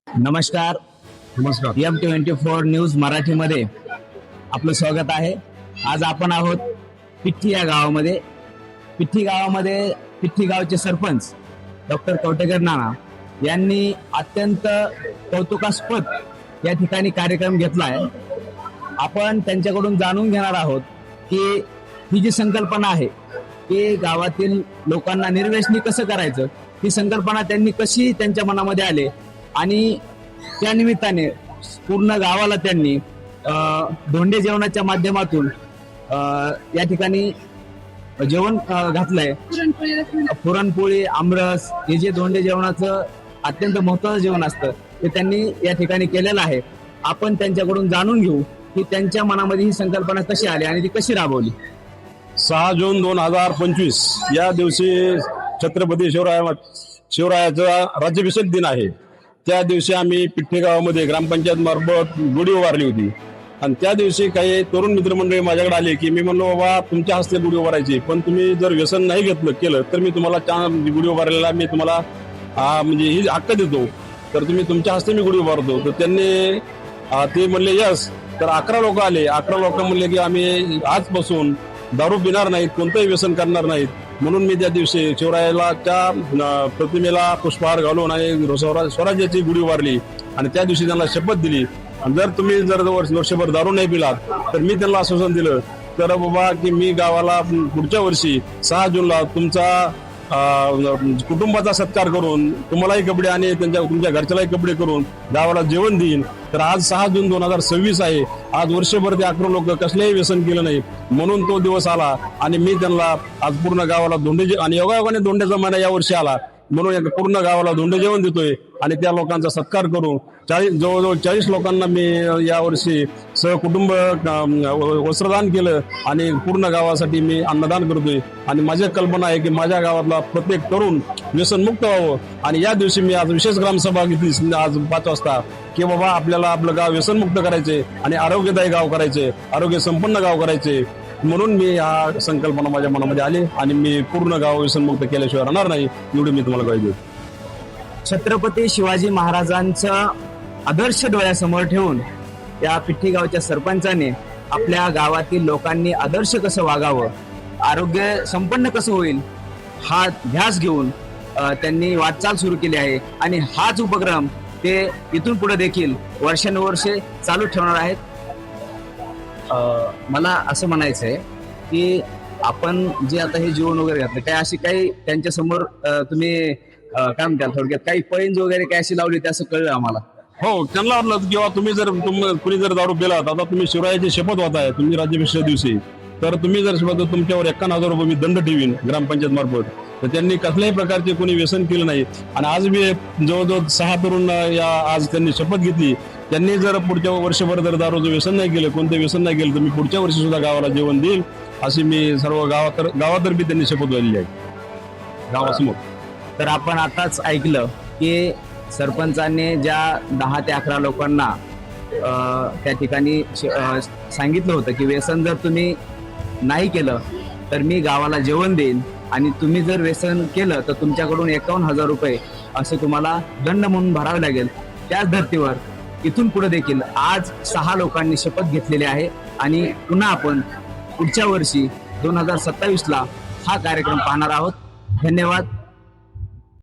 नमस्कार. नमस्कार. M24 news मराठीमध्ये आपलं स्वागत आहे. आज आपण आहोत पिठ्ठी या गावामध्ये. पिठ्ठी गावचे सरपंच डॉक्टर कवटेकर नाना यांनी अत्यंत कौतुकास्पद या ठिकाणी कार्यक्रम घेतला आहे. आपण त्यांच्याकडून जाणून घेणार आहोत की ही जी संकल्पना आहे की गावातील लोकांना निर्व्यसनी कसं करायचं, ही संकल्पना त्यांनी कशी त्यांच्या मनामध्ये आले आणि त्या निमित्ताने पूर्ण गावाला त्यांनी धोंडे जेवणाच्या माध्यमातून या ठिकाणी जेवण घातलंय. पुरणपोळी, आमरस हे जे धोंडे जेवणाचं अत्यंत महत्त्वाचं जेवण असतं ते त्यांनी या ठिकाणी केलेलं आहे. आपण त्यांच्याकडून जाणून घेऊ की त्यांच्या मनामध्ये ही संकल्पना कशी आली आणि ती कशी राबवली. 6 जून 2025 या दिवशी छत्रपती शिवरायाचा राज्याभिषेक दिन आहे. त्या दिवशी आम्ही पिठ्ठी गावामध्ये ग्रामपंचायत मार्फत गुढी उभारली होती आणि त्या दिवशी काही तरुण मित्रमंडळी माझ्याकडे आले की मी म्हणलो, बाबा तुमच्या हस्ते गुढी उभारायची, पण तुम्ही जर व्यसन नाही केलं तर मी तुम्हाला गुढी उभारायला मी तुम्हाला म्हणजे ही हक्क देतो, तर तुम्ही तुमच्या हस्ते मी गुढी उभारतो. तर त्यांनी ते म्हणले यस. तर 11 लोक आले. 11 लोक म्हणले की आम्ही आजपासून दारू पिणार नाहीत, कोणतंही व्यसन करणार नाहीत. म्हणून मी त्या दिवशी शिवरायाच्या प्रतिमेला पुष्पहार घालून आणि स्वराज्याची गुढी उभारली आणि त्या दिवशी त्यांना शपथ दिली. आणि जर तुम्ही वर्षभर दारू नाही पिलात तर मी त्यांना आश्वासन दिलं तर बाबा की मी गावाला पुढच्या वर्षी 6 जूनला तुमचा कुटुंबाचा सत्कार करून तुम्हालाही कपडे आणि तुमच्या घरच्यालाही कपडे करून गावाला जेवण देईन. तर आज 6 जून 2026 आहे. आज वर्षभर ते 11 लोक कसलेही व्यसन केलं नाही, म्हणून तो दिवस आला आणि मी त्यांना आज पूर्ण गावाला धोंडे आणि योगायोगाने धोंड्याचा महिना या वर्षी आला म्हणून पूर्ण गावाला धोंडे जेवण देतोय आणि त्या लोकांचा सत्कार करून जवळजवळ 40 लोकांना मी यावर्षी सहकुटुंब वस्त्रदान केलं आणि पूर्ण गावासाठी मी अन्नदान करतोय. आणि माझी कल्पना आहे की माझ्या गावातला प्रत्येक तरुण व्यसनमुक्त व्हावं. आणि या दिवशी मी आज विशेष ग्रामसभा घेतली आज 5 वाजता की बाबा आपल्याला आपलं गाव व्यसनमुक्त करायचे आणि आरोग्यदायी गाव करायचे, आरोग्य संपन्न गाव करायचे. म्हणून मी हा संकल्पना माझ्या मनामध्ये आली आणि मी पूर्ण गाव व्यसनमुक्त केल्याशिवाय राहणार नाही, एवढी मी तुम्हाला कळू. छत्रपती शिवाजी महाराजांचा आदर्श डोळ्यासमोर ठेवून या पिठ्ठी गावच्या सरपंचाने आपल्या गावातील लोकांनी आदर्श कसं वागावं, आरोग्य संपन्न कसं होईल हा ध्यास घेऊन त्यांनी वाटचाल सुरू केली आहे. आणि हाच उपक्रम ते इथून पुढे देखील वर्षानुवर्षे चालू ठेवणार आहेत. मला असं म्हणायचं आहे की आपण जे आता हे जेवण वगैरे घातलं काय अशी काही त्यांच्या समोर तुम्ही काय म्हणताल थोडक्यात काही पैंज वगैरे काय अशी लावली ते असं कळलं आम्हाला. हो, त्यांना वाटलं किंवा तुम्ही जर कुणी जर दारू पिलात, आता तुम्ही शिवरायाची शपथ होताय तुम्ही राज्याभिषेक दिवशी, तर तुम्ही जर शपथ तुमच्यावर 51,000 रुपये मी दंड ठेवीन ग्रामपंचायत मार्फत. तर त्यांनी कसल्याही प्रकारचे कोणी व्यसन केलं नाही आणि आज मी जवळजवळ 6 तरुण आज त्यांनी शपथ घेतली. त्यांनी जर पुढच्या वर्षभर जर दारूचं व्यसन नाही केलं, कोणतं व्यसन नाही केलं, तर मी पुढच्या वर्षी सुद्धा गावाला जेवण देईल अशी मी सर्व गावातर्फे त्यांनी शपथ घेतलेली आहे गावासमोर. तर आपण आताच ऐकलं की सरपंचांनी ज्या 10 ते 11 लोकांना त्या ठिकाणी सांगितलं होतं की व्यसन जर तुम्ही नाही केलं तर मी गावाला जेवण देईन आणि तुम्ही जर व्यसन केलं तर तुमच्याकडून 51,000 रुपये असे तुम्हाला दंड म्हणून भरावे लागेल. त्याच धर्तीवर इथून पुढे देखील आज 6 लोकांनी शपथ घेतलेली आहे आणि पुन्हा आपण पुढच्या वर्षी 2027ला हा कार्यक्रम पाहणार आहोत. धन्यवाद.